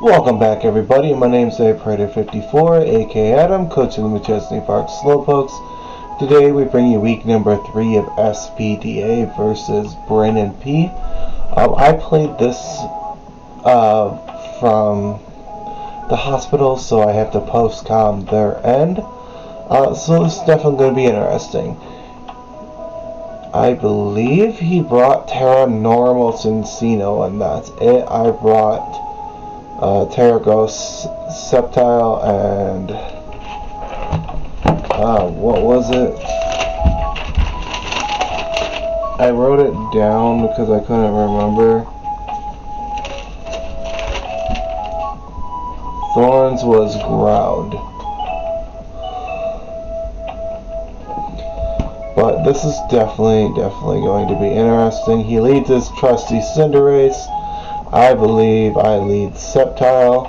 Welcome back, everybody. My name's Predator54, aka Adam, coach of the McChesney Park Slowpokes. Today we bring you week number 3 of SPDA versus Brandon P. I played this from the hospital, so I have to post-com their end. So this is definitely going to be interesting. I believe he brought Terra Normal Cincinno, and that's it. I brought Terra Ghost Septile and what was it? I wrote it down because I couldn't remember. Thorns was Ground. But this is definitely going to be interesting. He leads his trusty Cinderace. I believe I lead Septile.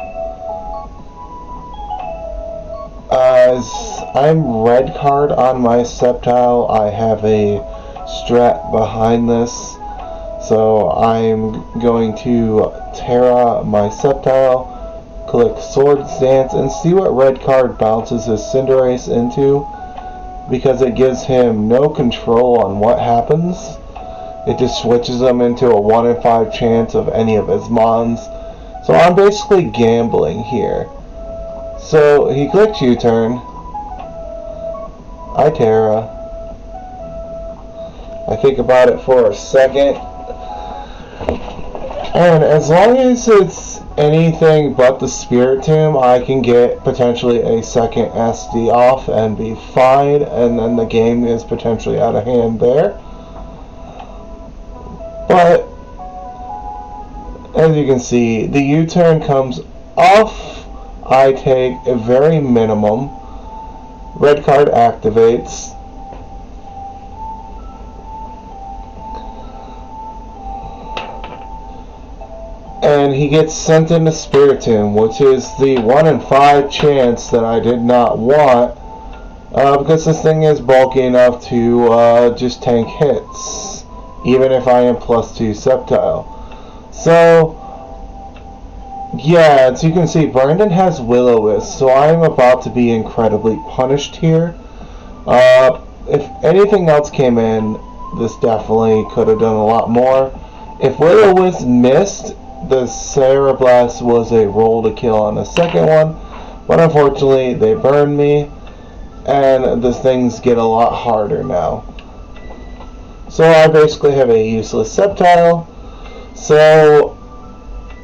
As I'm red card on my Septile, I have a strat behind this. So I'm going to Terra my Septile, click Swords Dance, and see what red card bounces his Cinderace into, because it gives him no control on what happens. It just switches him into a 1 in 5 chance of any of his mons. So I'm basically gambling here. So he clicked U-turn. I Terra. I think about it for a second. And as long as it's anything but the Spiritomb, I can get potentially a second SD off and be fine. And then the game is potentially out of hand there. But, as you can see, the U-turn comes off. I take a very minimum. Red card activates. And he gets sent into Spiritomb, which is the 1 in 5 chance that I did not want. Because this thing is bulky enough to just tank hits, even if I am +2 Septile. So, yeah, as you can see, Brandon has Will-O-Wisp, so I'm about to be incredibly punished here. If anything else came in, this definitely could have done a lot more. If Will-O-Wisp missed, the Cereblast was a roll to kill on the second one, but unfortunately they burned me, and the things get a lot harder now. So I basically have a useless Septile, so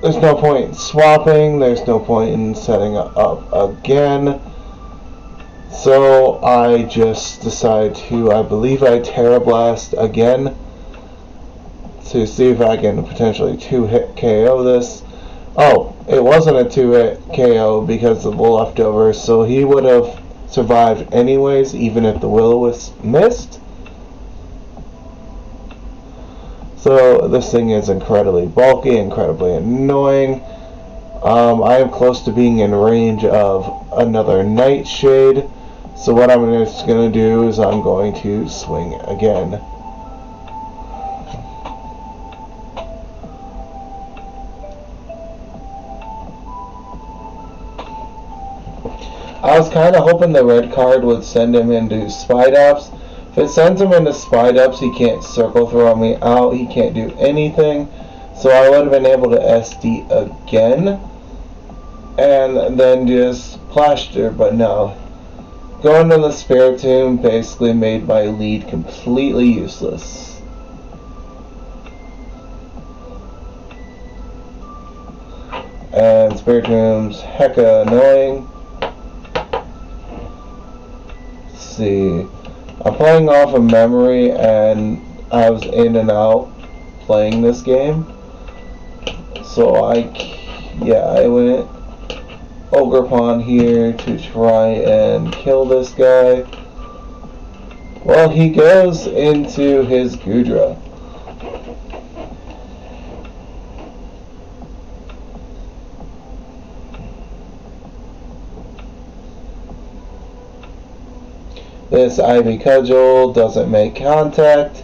there's no point in swapping, there's no point in setting up again. So I just decide to, I believe I Terra Blast again to see if I can potentially 2-hit KO this. Oh, it wasn't a 2-hit KO because of the leftovers, so he would have survived anyways, even if the Will-O-Wisp missed. So this thing is incredibly bulky, incredibly annoying. I am close to being in range of another Nightshade. So what I'm just going to do is I'm going to swing again. I was kind of hoping the red card would send him into Spidops. If it sends him into Spidops, he can't circle throw me out. He can't do anything. So I would have been able to SD again. And then just plaster, but no. Going to the Spiritomb basically made my lead completely useless. And Spiritomb's hecka annoying. Let's see. I'm playing off of memory, and I was in and out playing this game. So I went Ogerpon here to try and kill this guy. Well, he goes into his Goodra. This Ivy Cudgel doesn't make contact,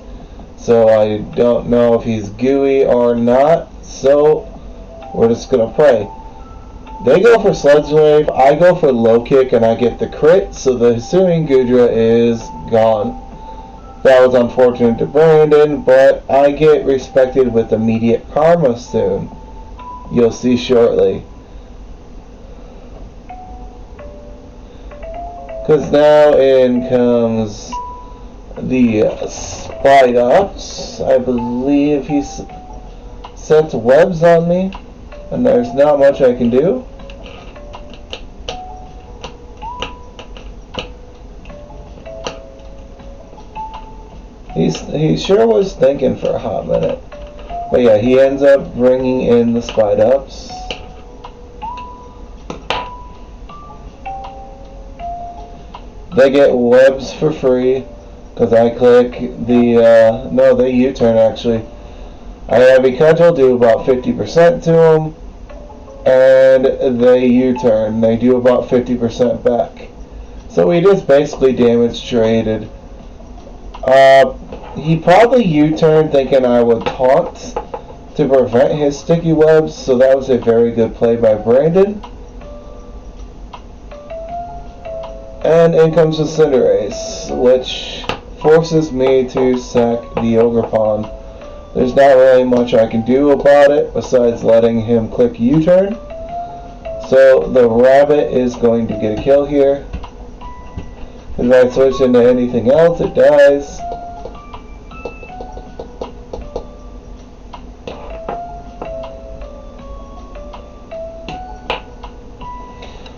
so I don't know if he's gooey or not, so we're just gonna pray. They go for Sledge Wave, I go for Low Kick, and I get the crit, so the Hisuian Gudra is gone. That was unfortunate to Brandon, but I get respected with immediate karma soon. You'll see shortly. Because now in comes the Spidops. I believe he sets webs on me, and there's not much I can do. He sure was thinking for a hot minute. But yeah, he ends up bringing in the Spidops. They get webs for free because I click the, no, they U-turn actually. I have a cudgel, do about 50% to them, and they U-turn. They do about 50% back. So we just basically damage traded. He probably U-turned thinking I would taunt to prevent his sticky webs, so that was a very good play by Brandon. And in comes the Cinderace, which forces me to sack the Ogre Pawn. There's not really much I can do about it besides letting him click U-turn. So the Rabbit is going to get a kill here. If I switch into anything else, it dies.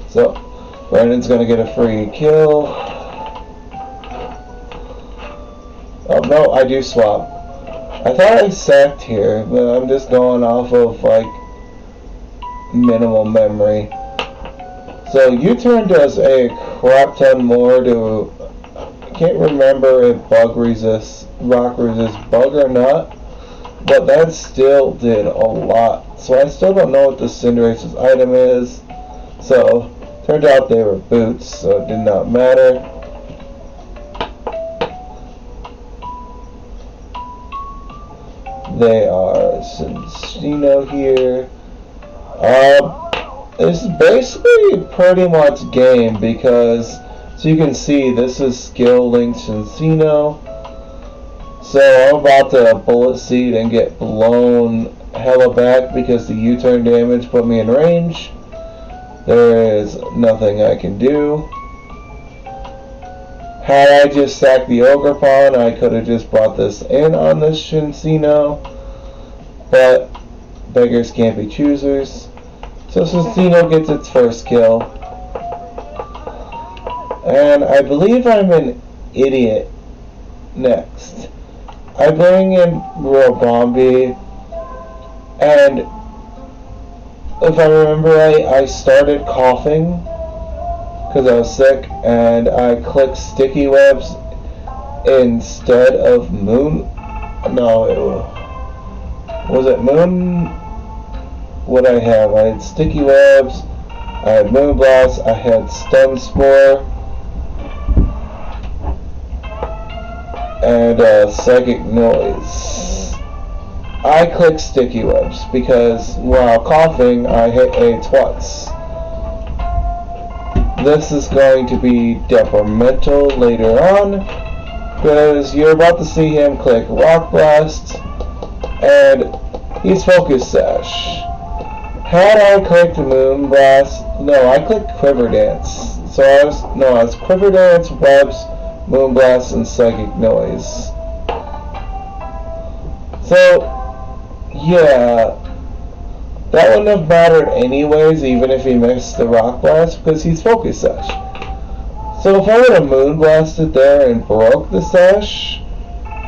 So Brandon's going to get a free kill. Oh no, I do swap. I thought I sacked here, but I'm just going off of like minimal memory. So U-turn does a crap ton more to, I can't remember if rock resists bug or not, but that still did a lot. So I still don't know what the Cinderace's item is. So turned out they were boots, so it did not matter. They are Cincinno here. This is basically pretty much game because, so you can see, this is skill linked Cincinno. So I'm about to bullet seed and get blown hella back because the U-turn damage put me in range. There is nothing I can do. Had I just sacked the Ogre Pawn, I could have just brought this in on this Cincinno. But beggars can't be choosers. So Cincinno gets its first kill. And I believe I'm an idiot next. I bring in Robombi, and if I remember right, I started coughing because I was sick, and I clicked sticky webs instead of moon. No, was it moon? What I have? I had sticky webs, I had Moonblast, I had Stun Spore, and Psychic Noise. I clicked sticky webs because while coughing I hit A twice. This is going to be detrimental later on because you're about to see him click Rock Blast and he's Focus Sash. Had I clicked Moonblast, no, I clicked Quiver Dance. So I was Quiver Dance, Webs, Moonblast, and Psychic Noise. So, yeah, that wouldn't have mattered anyways, even if he missed the Rock Blast, because he's Focus Sash. So if I would have Moonblasted there and broke the Sash,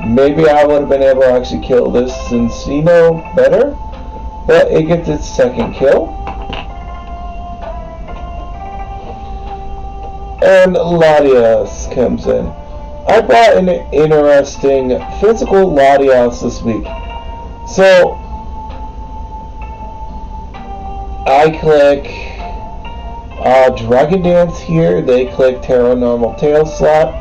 maybe I would have been able to actually kill this Cincinno better. But it gets its second kill. And Latias comes in. I bought an interesting physical Latias this week. So I click Dragon Dance here. They click Terra Normal Tail Slap.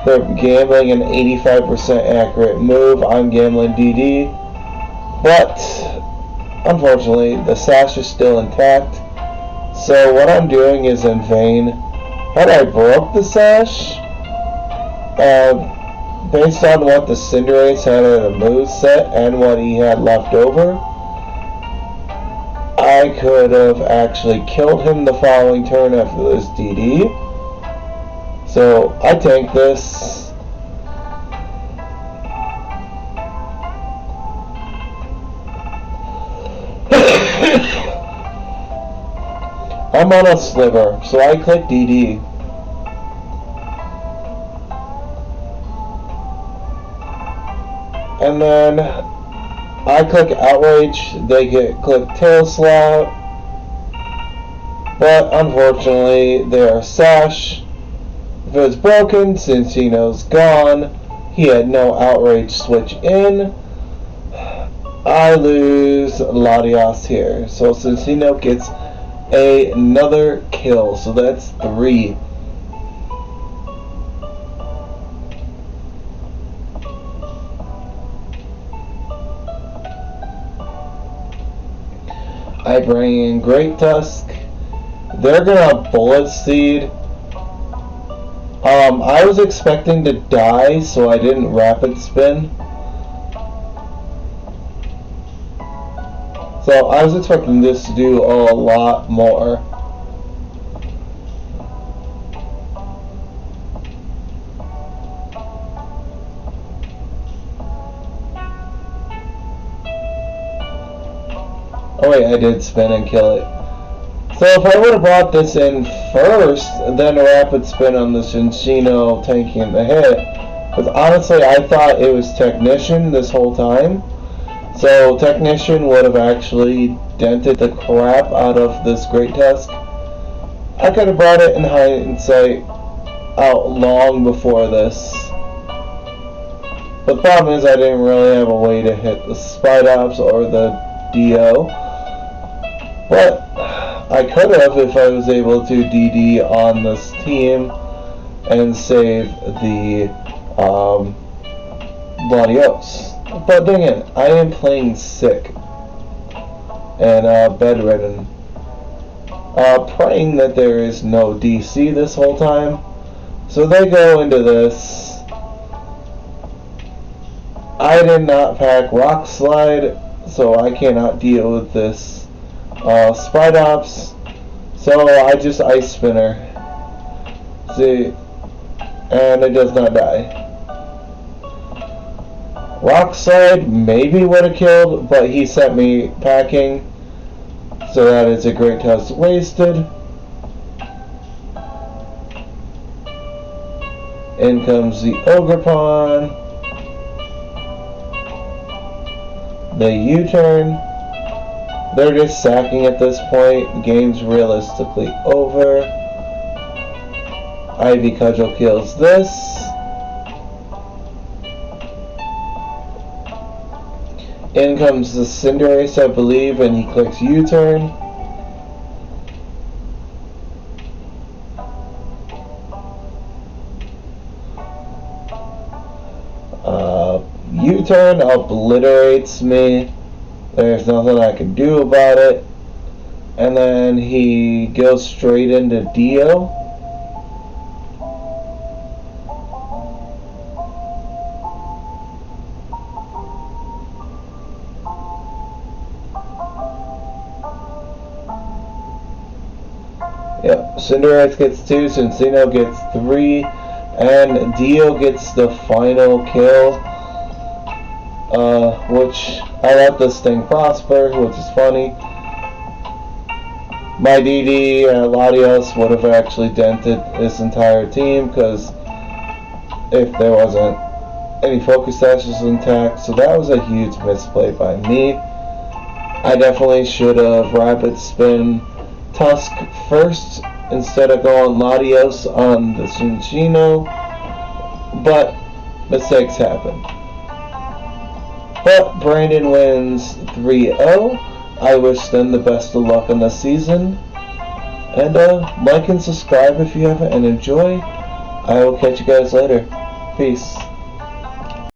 They're gambling an 85% accurate move. I'm gambling DD. But unfortunately, the sash is still intact. So what I'm doing is in vain. Had I broke the sash, based on what the Cinderace had in a moveset and what he had left over, I could have actually killed him the following turn after this DD. So I tank this. I'm on a sliver, so I click DD. And then I click Outrage, they click Tail Slap. But unfortunately, their sash, if it was broken, Cincinno's gone. He had no Outrage switch in. I lose Latias here. So Cincinno gets another kill. So that's 3. I bring in Great Tusk. They're gonna Bullet Seed. I was expecting to die, so I didn't Rapid Spin. So I was expecting this to do a lot more. Oh wait, I did spin and kill it. So if I would have brought this in first, then a Rapid Spin on the Cincinno tanking the hit, because honestly I thought it was Technician this whole time. So Technician would have actually dented the crap out of this Great Tusk. I could have brought it in hindsight out long before this. But the problem is I didn't really have a way to hit the Spidops or the Dio. But I could have if I was able to DD on this team and save the Latios. But dang it, I am playing sick and bedridden. Praying that there is no DC this whole time. So they go into this. I did not pack Rock Slide, so I cannot deal with this Spidops. So I just Ice Spinner. See, and it does not die. Rock Slide maybe would have killed, but he sent me packing, so that is a Great Tusk wasted. In comes the Ogerpon, the U-turn. They're just sacking at this point. The game's realistically over. Ivy Cudgel kills this. In comes the Cinderace, I believe, and he clicks U-turn. U-turn obliterates me. There's nothing I can do about it. And then he goes straight into Dio. Yep, Cinderace gets 2, Cincinno gets 3, and Dio gets the final kill. Which I let this thing prosper, which is funny. My DD Latios would have actually dented this entire team, because if there wasn't any focus stashes intact, so that was a huge misplay by me. I definitely should have Rapid Spin Tusk first instead of going Latios on the Cincinno, but mistakes happen. But Brandon wins 3-0. I wish them the best of luck in the season. And like and subscribe if you haven't, and enjoy. I will catch you guys later. Peace.